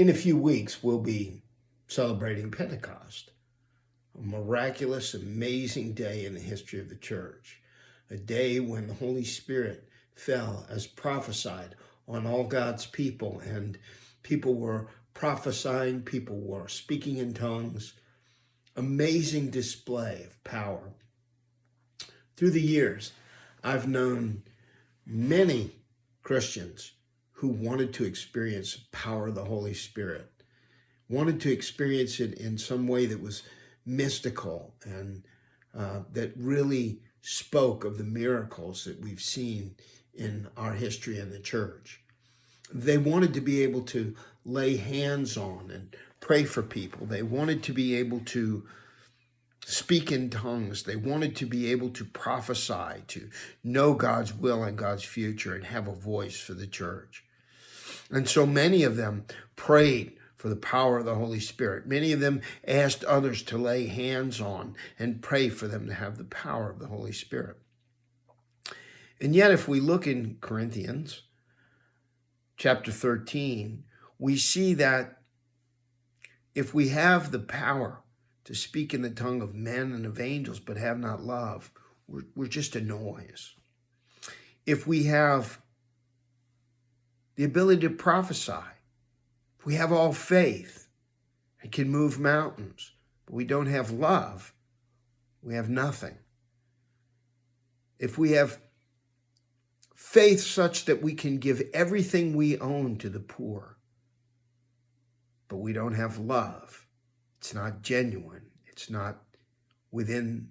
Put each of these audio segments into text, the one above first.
In a few weeks, we'll be celebrating Pentecost, a miraculous, amazing day in the history of the church, a day when the Holy Spirit fell as prophesied on all God's people, and people were prophesying, people were speaking in tongues. Amazing display of power. Through the years, I've known many Christians who wanted to experience the power of the Holy Spirit, wanted to experience it in some way that was mystical and that really spoke of the miracles that we've seen in our history in the church. They wanted to be able to lay hands on and pray for people. They wanted to be able to speak in tongues. They wanted to be able to prophesy, to know God's will and God's future and have a voice for the church. And so many of them prayed for the power of the Holy Spirit. Many of them asked others to lay hands on and pray for them to have the power of the Holy Spirit. And yet, if we look in Corinthians chapter 13, we see that if we have the power to speak in the tongue of men and of angels, but have not love, we're just a noise. If we have the ability to prophesy, if we have all faith and can move mountains, but we don't have love, we have nothing. If we have faith such that we can give everything we own to the poor, but we don't have love, it's not genuine. It's not within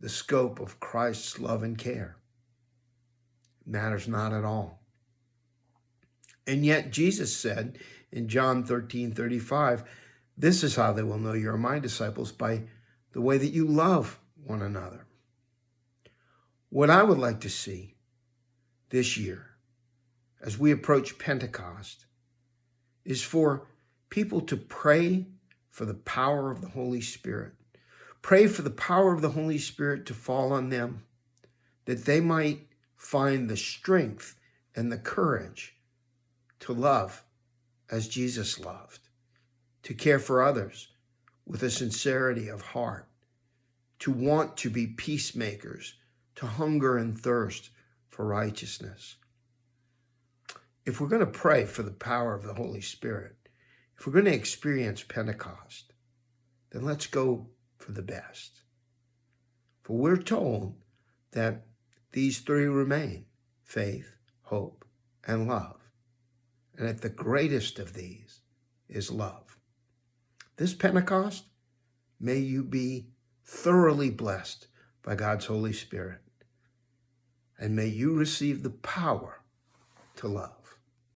the scope of Christ's love and care. It matters not at all. And yet Jesus said in John 13:35, this is how they will know you're my disciples, by the way that you love one another. What I would like to see this year, as we approach Pentecost, is for people to pray for the power of the Holy Spirit. Pray for the power of the Holy Spirit to fall on them, that they might find the strength and the courage to love as Jesus loved, to care for others with a sincerity of heart, to want to be peacemakers, to hunger and thirst for righteousness. If we're going to pray for the power of the Holy Spirit, if we're going to experience Pentecost, then let's go for the best. For we're told that these three remain: faith, hope, and love. And at the greatest of these is love. This Pentecost, may you be thoroughly blessed by God's Holy Spirit, and may you receive the power to love.